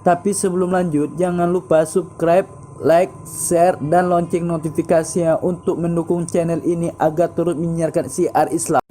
Tapi sebelum lanjut, jangan lupa subscribe, like, share, dan lonceng notifikasinya untuk mendukung channel ini agar turut menyiarkan syiar Islam.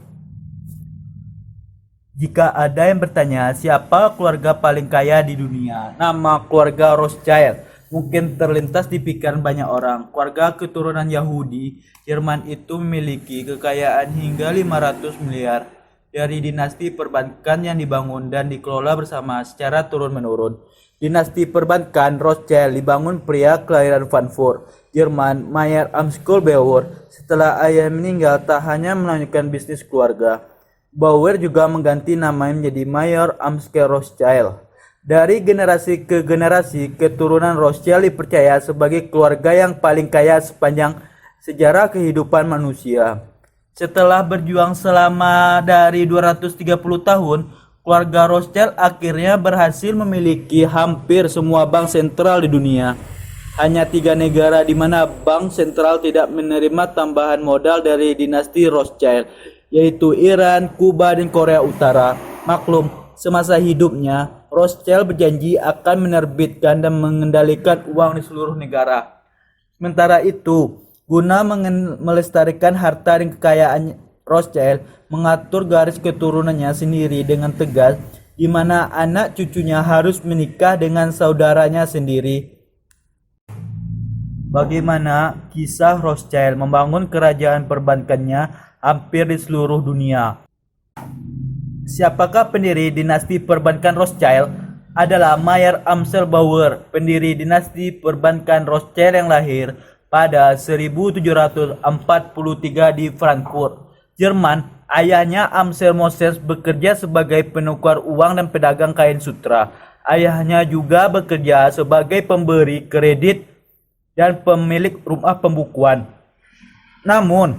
Jika ada yang bertanya siapa keluarga paling kaya di dunia, nama keluarga Rothschild mungkin terlintas di pikiran banyak orang. Keluarga keturunan Yahudi Jerman itu memiliki kekayaan hingga 500 miliar dari dinasti perbankan yang dibangun dan dikelola bersama secara turun-menurun. Dinasti perbankan Rothschild dibangun pria kelahiran Frankfurt, Jerman, Mayer Amschel Bauer. Setelah ayah meninggal, tak hanya melanjutkan bisnis keluarga, Bauer juga mengganti namanya menjadi Mayer Amschel Rothschild. Dari generasi ke generasi, keturunan Rothschild dipercaya sebagai keluarga yang paling kaya sepanjang sejarah kehidupan manusia. Setelah berjuang selama dari 230 tahun, keluarga Rothschild akhirnya berhasil memiliki hampir semua bank sentral di dunia. Hanya 3 negara di mana bank sentral tidak menerima tambahan modal dari dinasti Rothschild, yaitu Iran, Kuba, dan Korea Utara. Maklum, semasa hidupnya, Rothschild berjanji akan menerbitkan dan mengendalikan uang di seluruh negara. Sementara itu, guna melestarikan harta dan kekayaan Rothschild, mengatur garis keturunannya sendiri dengan tegas, di mana anak cucunya harus menikah dengan saudaranya sendiri. Bagaimana kisah Rothschild membangun kerajaan perbankannya hampir di seluruh dunia? Siapakah pendiri dinasti perbankan Rothschild? Adalah Mayer Amschel Bauer, pendiri dinasti perbankan Rothschild yang lahir pada 1743 di Frankfurt, Jerman. Ayahnya Amschel Moses bekerja sebagai penukar uang dan pedagang kain sutra. Ayahnya juga bekerja sebagai pemberi kredit dan pemilik rumah pembukuan. Namun,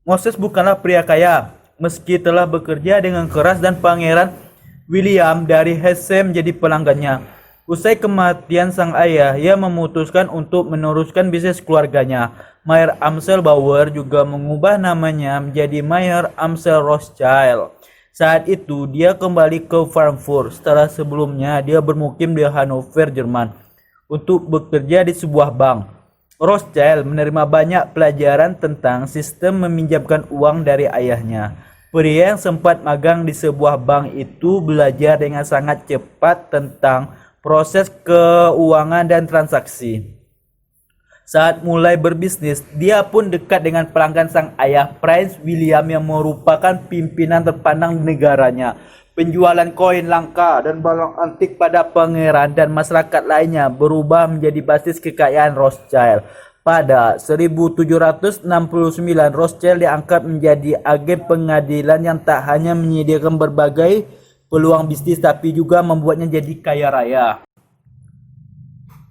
Moses bukanlah pria kaya. Meski telah bekerja dengan keras dan Pangeran William dari Hesse menjadi pelanggannya. Usai kematian sang ayah, ia memutuskan untuk meneruskan bisnis keluarganya. Mayer Amschel Bauer juga mengubah namanya menjadi Mayer Amschel Rothschild. Saat itu dia kembali ke Frankfurt setelah sebelumnya dia bermukim di Hannover, Jerman, untuk bekerja di sebuah bank. Rothschild menerima banyak pelajaran tentang sistem meminjamkan uang dari ayahnya. Pria yang sempat magang di sebuah bank itu belajar dengan sangat cepat tentang proses keuangan dan transaksi. Saat mulai berbisnis, dia pun dekat dengan pelanggan sang ayah, Prince William, yang merupakan pimpinan terpandang di negaranya. Penjualan koin langka dan barang antik pada pangeran dan masyarakat lainnya berubah menjadi basis kekayaan Rothschild. Pada 1769, Rothschild diangkat menjadi agen pengadilan yang tak hanya menyediakan berbagai peluang bisnis tapi juga membuatnya jadi kaya raya.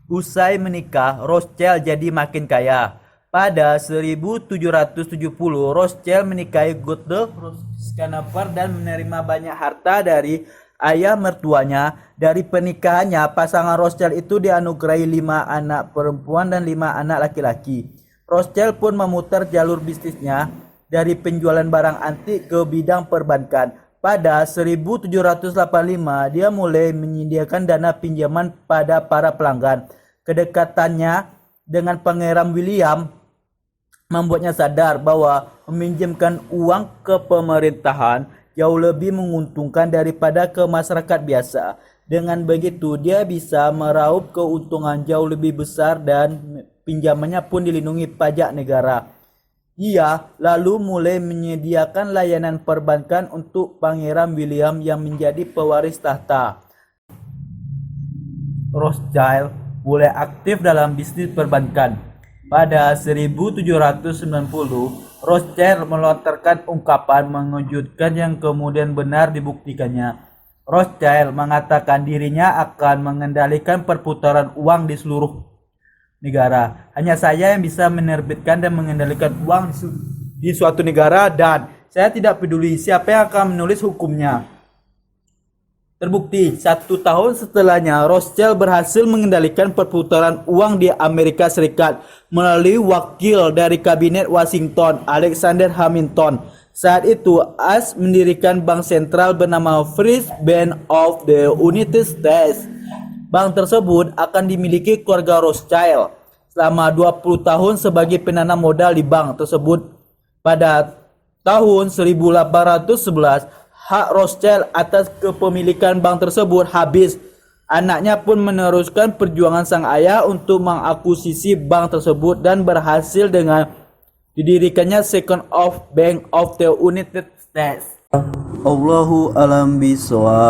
Usai menikah, Rothschild jadi makin kaya. Pada 1770, Rothschild menikahi Gotthilde Schaefer dan menerima banyak harta dari ayah mertuanya. Dari pernikahannya, pasangan Rothschild itu dianugerahi 5 anak perempuan dan 5 anak laki-laki. Rothschild pun memutar jalur bisnisnya dari penjualan barang antik ke bidang perbankan. Pada 1785, dia mulai menyediakan dana pinjaman pada para pelanggan. Kedekatannya dengan Pangeran William membuatnya sadar bahwa meminjamkan uang ke pemerintahan jauh lebih menguntungkan daripada ke masyarakat biasa. Dengan begitu, dia bisa meraup keuntungan jauh lebih besar dan pinjamannya pun dilindungi pajak negara. Ia lalu mulai menyediakan layanan perbankan untuk Pangeran William yang menjadi pewaris tahta. Rothschild mulai aktif dalam bisnis perbankan. Pada 1790, Rothschild melontarkan ungkapan mengejutkan yang kemudian benar dibuktikannya. Rothschild mengatakan dirinya akan mengendalikan perputaran uang di seluruh negara. Hanya saya yang bisa menerbitkan dan mengendalikan uang di suatu negara, dan saya tidak peduli siapa yang akan menulis hukumnya. Terbukti, 1 tahun setelahnya Rothschild berhasil mengendalikan perputaran uang di Amerika Serikat melalui wakil dari Kabinet Washington, Alexander Hamilton. Saat itu, AS mendirikan bank sentral bernama First Bank of the United States. Bank tersebut akan dimiliki keluarga Rothschild selama 20 tahun sebagai penanam modal di bank tersebut. Pada tahun 1811, hak Rothschild atas kepemilikan bank tersebut habis. Anaknya pun meneruskan perjuangan sang ayah untuk mengakuisisi bank tersebut dan berhasil dengan didirikannya Second of Bank of the United States. Allahu alam bisawab.